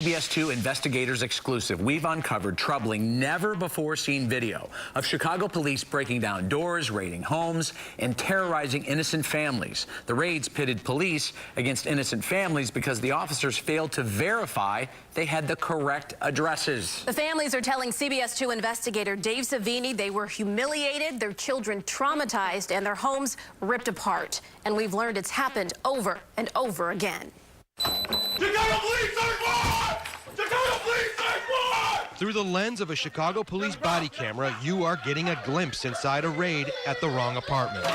CBS2 Investigators Exclusive. We've uncovered troubling, never-before-seen video of Chicago police breaking down doors, raiding homes, and terrorizing innocent families. The raids pitted police against innocent families because the officers failed to verify they had the correct addresses. The families are telling CBS2 investigator Dave Savini they were humiliated, their children traumatized, and their homes ripped apart. And we've learned it's happened over and over again. Chicago Police Search Warrant! Chicago Police Search Warrant! Through the lens of a Chicago police body camera, you are getting a glimpse inside a raid at the wrong apartment.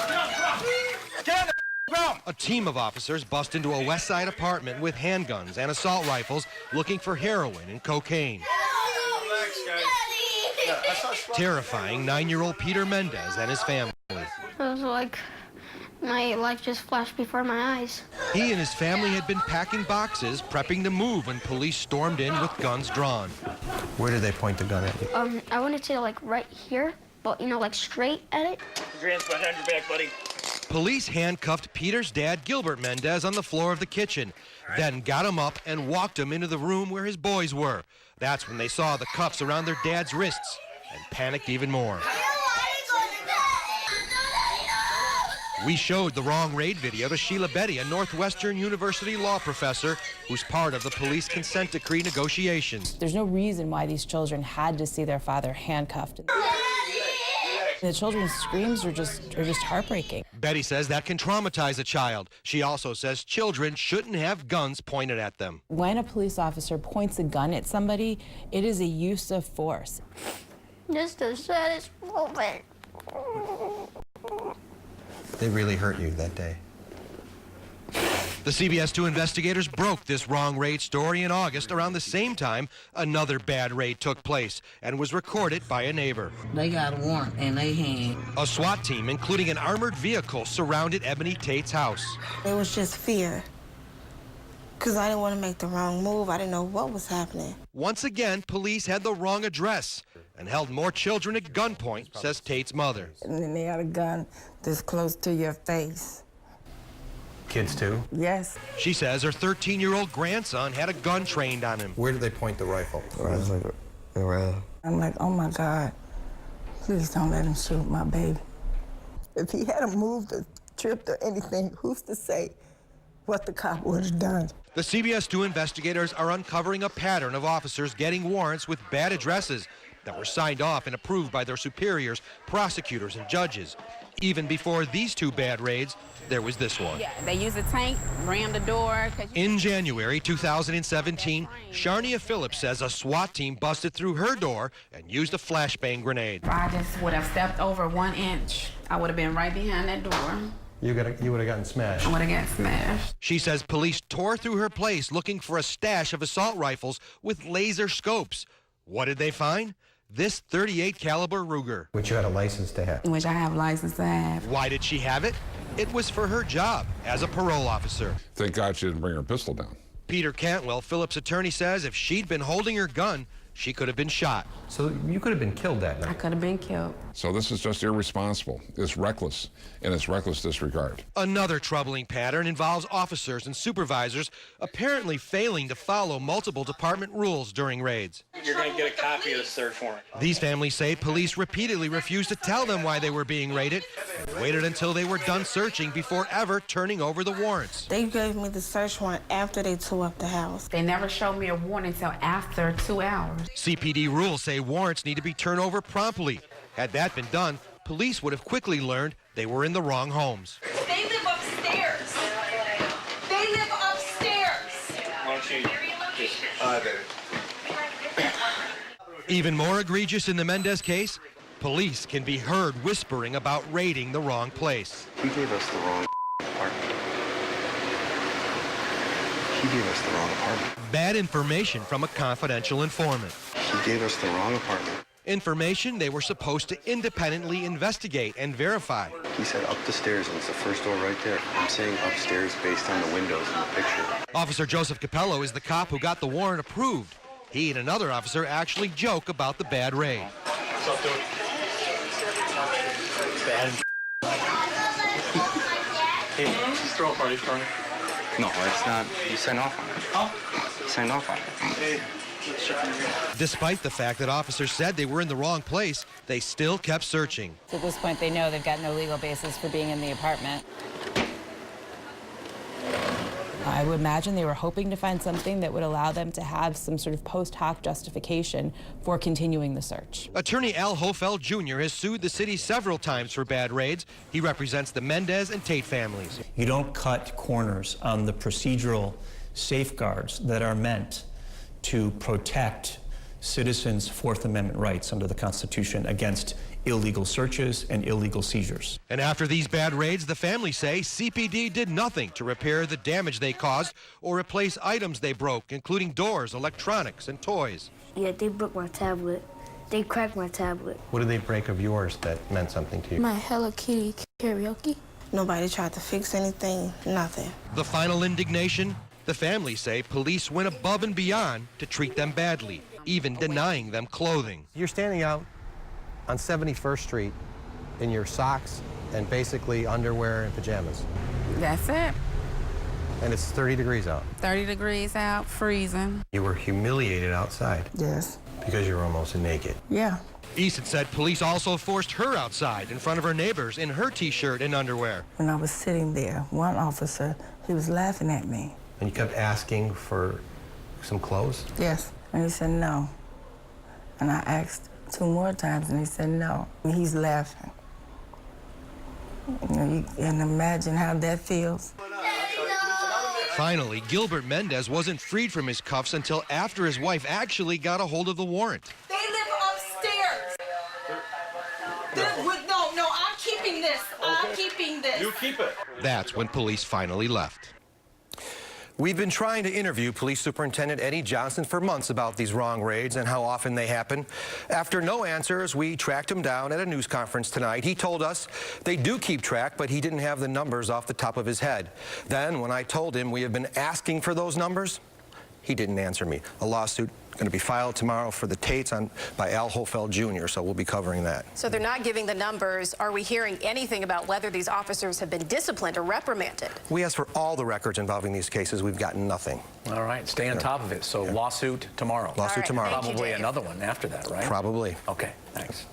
A team of officers bust into a West Side apartment with handguns and assault rifles looking for heroin and cocaine. Terrifying 9-year-old Peter Mendez and his family. It was like my life just flashed before my eyes. He and his family had been packing boxes, prepping to move when police stormed in with guns drawn. Where did they point the gun at you? I wanted to like right here, but you know, like straight at it. Your hands behind your back, buddy. Police handcuffed Peter's dad, Gilbert Mendez, on the floor of the kitchen, then got him up and walked him into the room where his boys were. That's when they saw the cuffs around their dad's wrists and panicked even more. We showed the wrong raid video to Sheila Betty, a Northwestern University law professor who's part of the police consent decree negotiations. There's no reason why these children had to see their father handcuffed. The children's screams are just heartbreaking. Betty says that can traumatize a child. She also says children shouldn't have guns pointed at them. When a police officer points a gun at somebody, it is a use of force. Just the saddest moment. They really hurt you that day. The CBS2 investigators broke this wrong raid story in August. Around the same time, another bad raid took place and was recorded by a neighbor. They got a warrant in their hand. A SWAT team, including an armored vehicle, surrounded Ebony Tate's house. It was just fear, because I didn't want to make the wrong move. I didn't know what was happening. Once again, police had the wrong address and held more children at gunpoint, says Tate's mother. And then they had a gun this close to your face. Kids too? Yes. She says her 13-year-old grandson had a gun trained on him. Where did they point the rifle? I'm like, oh my God, please don't let him shoot my baby. If he hadn't moved or tripped or anything, who's to say what the cop would have done? The CBS2 investigators are uncovering a pattern of officers getting warrants with bad addresses that were signed off and approved by their superiors, prosecutors, and judges. Even before these two bad raids, there was this one. Yeah, they used a tank, rammed the door. In January 2017, Sharnia Phillips says a SWAT team busted through her door and used a flashbang grenade. If I just would have stepped over 1 inch, I would have been right behind that door. You would have gotten smashed. I would have gotten smashed. She says police tore through her place looking for a stash of assault rifles with laser scopes. What did they find? This .38 caliber Ruger. Which you had a license to have. Which I have license to have. Why did she have it? It was for her job as a parole officer. Thank God she didn't bring her pistol down. Peter Cantwell, Phillips' attorney, says if she'd been holding her gun, she could have been shot. So you could have been killed that night. I could have been killed. So this is just irresponsible. It's reckless, and it's reckless disregard. Another troubling pattern involves officers and supervisors apparently failing to follow multiple department rules during raids. You're going to get a copy of the search warrant. These families say police repeatedly refused to tell them why they were being raided and waited until they were done searching before ever turning over the warrants. They gave me the search warrant after they tore up the house. They never showed me a warrant until after 2 hours. CPD rules say warrants need to be turned over promptly. Had that been done, police would have quickly learned they were in the wrong homes. They live upstairs. They live upstairs. Why don't you just... Even more egregious in the Mendez case, police can be heard whispering about raiding the wrong place. He gave us the wrong apartment. He gave us the wrong apartment. Bad information from a confidential informant. He gave us the wrong apartment. Information they were supposed to independently investigate and verify. He said up the stairs, and it's the first door right there. I'm saying upstairs based on the windows in the picture. Officer Joseph Capello is the cop who got the warrant approved. He and another officer actually joke about the bad raid. What's up, dude? Bad. Hey, let's throw a party for me. No, it's not. You signed off on it. Oh? You signed off on it. Despite the fact that officers said they were in the wrong place, they still kept searching. At this point, they know they've got no legal basis for being in the apartment. I would imagine they were hoping to find something that would allow them to have some sort of post hoc justification for continuing the search. Attorney Al Hofeld Jr. has sued the city several times for bad raids. He represents the Mendez and Tate families. You don't cut corners on the procedural safeguards that are meant to protect citizens' Fourth Amendment rights under the Constitution against illegal searches and illegal seizures. And after these bad raids, the families say CPD did nothing to repair the damage they caused or replace items they broke, including doors, electronics, and toys. Yeah, they broke my tablet. They cracked my tablet. What did they break of yours that meant something to you? My Hello Kitty karaoke. Nobody tried to fix anything, nothing. The final indignation? The families say police went above and beyond to treat them badly, even denying them clothing. You're standing out on 71st Street in your socks and basically underwear and pajamas. That's it. And it's 30 degrees out. 30 degrees out, freezing. You were humiliated outside. Yes. Because you were almost naked. Yeah. Easton said police also forced her outside in front of her neighbors in her T-shirt and underwear. When I was sitting there, one officer, he was laughing at me. And you kept asking for some clothes? Yes. And he said no. And I asked 2 more times, and he said no. And he's laughing. You can imagine how that feels. Finally, Gilbert Mendez wasn't freed from his cuffs until after his wife actually got a hold of the warrant. They live upstairs. No, I'm keeping this. I'm keeping this. You keep it. That's when police finally left. We've been trying to interview Police Superintendent Eddie Johnson for months about these wrong raids and how often they happen. After no answers, we tracked him down at a news conference tonight. He told us they do keep track, but he didn't have the numbers off the top of his head. Then, when I told him we have been asking for those numbers, he didn't answer me. A lawsuit going to be filed tomorrow for the Tates by Al Hofeld Jr., so we'll be covering that. So they're not giving the numbers. Are we hearing anything about whether these officers have been disciplined or reprimanded? We asked for all the records involving these cases. We've gotten nothing. All right, stay on top of it. So lawsuit tomorrow. Lawsuit tomorrow. Thank you, Probably Dave. another one after that, right? Probably. Okay, thanks.